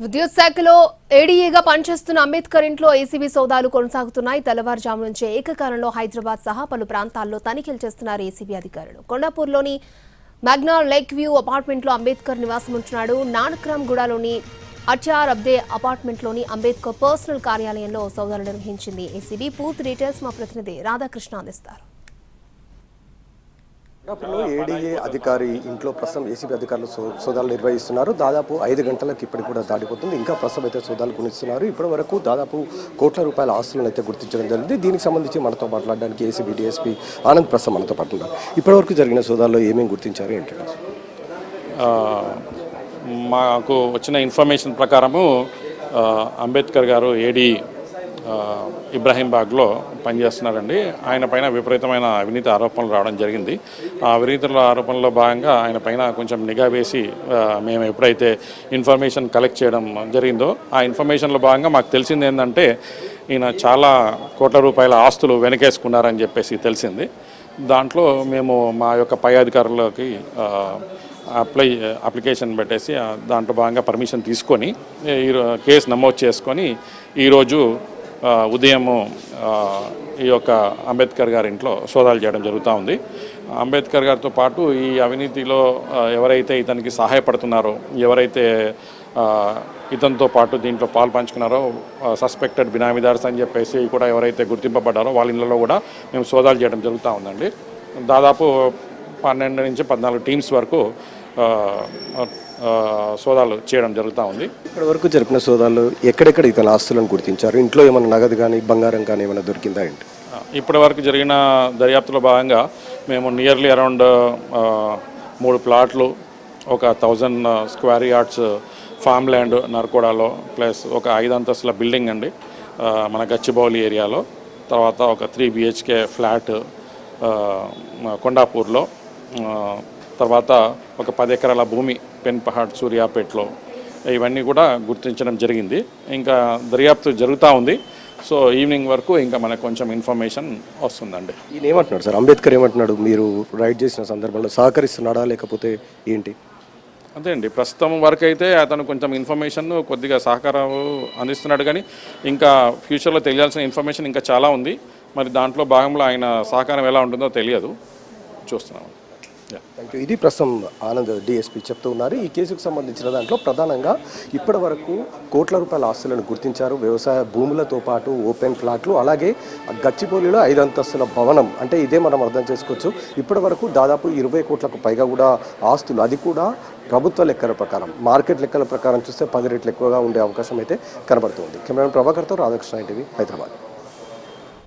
విద్యుత్ శాఖలో ఏడీఏగా పనిచేస్తున్న అంబేద్కర్ ఇంట్లో ఏసీబీ సోదాలు కొనసాగుతున్నాయి. తెల్లవారుజాము నుంచే ఏకకాలంలో హైదరాబాద్ సహా పలు ప్రాంతాల్లో తనిఖీలు చేస్తున్నారు ఏసీబీ అధికారులు. కొండాపూర్లోని మ్యాగ్నా లేక్ వ్యూ అపార్ట్మెంట్లో అంబేద్కర్ నివాసం ఉంటున్నాడు. నానక్రామ్ గూడలోని అచార్ అబ్దే అపార్ట్మెంట్లోని అంబేద్కర్ పర్సనల్ కార్యాలయంలో సోదాలు నిర్వహించింది ఏసీబీ. పూర్తి డీటెయిల్స్ మా ప్రతినిధి రాధాకృష్ణ అందిస్తారు. ఏడీఏ అధికారి ఇంట్లో ప్రస్తుతం ఏసీబీ అధికారులు సోదాలు నిర్వహిస్తున్నారు. దాదాపు 5 గంటలకు ఇప్పటికి కూడా దాటిపోతుంది. ఇంకా ప్రస్తుతం అయితే సోదాలు కొనిస్తున్నారు. ఇప్పటి వరకు దాదాపు కోట్ల రూపాయల ఆస్తులను అయితే గుర్తించడం జరిగింది. దీనికి సంబంధించి మనతో మాట్లాడడానికి ఏసీబీ డీఎస్పీ ఆనంద్ ప్రస్తుతం మనతో పాటు ఉన్నారు. ఇప్పటివరకు జరిగిన సోదాల్లో ఏమేమి గుర్తించారు ఏంటంటే, మాకు వచ్చిన ఇన్ఫర్మేషన్ ప్రకారము అంబేద్కర్ గారు ఏడీ ఇబ్రాహీంబాగ్లో పనిచేస్తున్నారండి. ఆయన పైన విపరీతమైన అవినీతి ఆరోపణలు రావడం జరిగింది. ఆ అవినీతి ఆరోపణలో భాగంగా ఆయన పైన కొంచెం నిఘా వేసి మేము ఎప్పుడైతే ఇన్ఫర్మేషన్ కలెక్ట్ చేయడం జరిగిందో ఆ ఇన్ఫర్మేషన్లో భాగంగా మాకు తెలిసింది ఏంటంటే ఈయన చాలా కోట్ల రూపాయల ఆస్తులు వెనకేసుకున్నారని చెప్పేసి తెలిసింది. దాంట్లో మేము మా యొక్క పై అధికారులకి అప్లికేషన్ పెట్టేసి దాంట్లో భాగంగా పర్మిషన్ తీసుకొని కేసు నమోదు చేసుకొని ఈరోజు ఉదయము ఈ యొక్క అంబేద్కర్ గారి ఇంట్లో సోదాలు చేయడం జరుగుతూ ఉంది. అంబేద్కర్ గారితో పాటు ఈ అవినీతిలో ఎవరైతే ఇతనికి సహాయపడుతున్నారో, ఎవరైతే ఇతనితో పాటు దీంట్లో పాలు పంచుకున్నారో సస్పెక్టెడ్ బినామీదార్స్ అని చెప్పేసి కూడా ఎవరైతే గుర్తింపబడ్డారో వాళ్ళ ఇళ్ళలో కూడా మేము సోదాలు చేయడం జరుగుతూ ఉందండి. దాదాపు 12 నుంచి 14 టీమ్స్ వరకు సోదాలు చేయడం జరుగుతూ ఉంది. ఇప్పటి వరకు జరిపిన సోదాలు ఎక్కడెక్కడ ఇతని ఆస్తులను గుర్తించారు? ఇంట్లో ఏమైనా నగదు కానీ బంగారం కానీ ఏమైనా దొరికిందా ఏంటి? ఇప్పటి వరకు జరిగిన దర్యాప్తులో భాగంగా మేము నియర్లీ అరౌండ్ 3 ప్లాట్లు, ఒక 1000 స్క్వేర్ యార్డ్స్ ఫామ్ ల్యాండ్ నర్కోడాలో, ప్లస్ ఒక 5 అంతస్తుల బిల్డింగ్ అండి మన గచ్చిబౌలి ఏరియాలో, తర్వాత ఒక 3 BHK ఫ్లాట్ కొండాపూర్లో, తర్వాత ఒక 10 ఎకరాల భూమి పెన్పహాడ్ సూర్యాపేటలో, ఇవన్నీ కూడా గుర్తించడం జరిగింది. ఇంకా దర్యాప్తు జరుగుతూ ఉంది. సో ఈవినింగ్ వరకు ఇంకా మనకు కొంచెం ఇన్ఫర్మేషన్ వస్తుందండి. ఈయన ఏమంటున్నాడు సార్? అంబేద్కర్ ఏమంటున్నాడు? మీరు రైడ్ చేసిన సందర్భంలో సహకరిస్తున్నాడా లేకపోతే ఏంటి? అంతే అండి, ప్రస్తుతం వరకు అయితే అతను కొంచెం ఇన్ఫర్మేషన్ కొద్దిగా సహకారం అందిస్తున్నాడు. కానీ ఇంకా ఫ్యూచర్లో తెలియాల్సిన ఇన్ఫర్మేషన్ ఇంకా చాలా ఉంది. మరి దాంట్లో భాగంలో ఆయన సహకారం ఎలా ఉంటుందో తెలియదు, చూస్తున్నాము. ఇది ప్రస్తుతం ఆనంద్ డిఎస్పీ చెప్తూ ఉన్నారు. ఈ కేసుకు సంబంధించిన దాంట్లో ప్రధానంగా ఇప్పటి వరకు కోట్ల రూపాయల ఆస్తులను గుర్తించారు. వ్యవసాయ భూములతో పాటు ఓపెన్ ఫ్లాట్లు, అలాగే గచ్చిబౌలిలో 5 అంతస్తుల భవనం. అంటే ఇదే మనం అర్థం చేసుకోవచ్చు. ఇప్పటి వరకు దాదాపు 20 కోట్లకు పైగా కూడా ఆస్తులు, అది కూడా ప్రభుత్వ లెక్కల ప్రకారం, మార్కెట్ లెక్కల ప్రకారం చూస్తే 10 రెట్లు ఎక్కువగా ఉండే అవకాశం అయితే కనబడుతుంది. కెమెరామెన్ ప్రభాకర్తో రాధాకృష్ణ, ITV, హైదరాబాద్.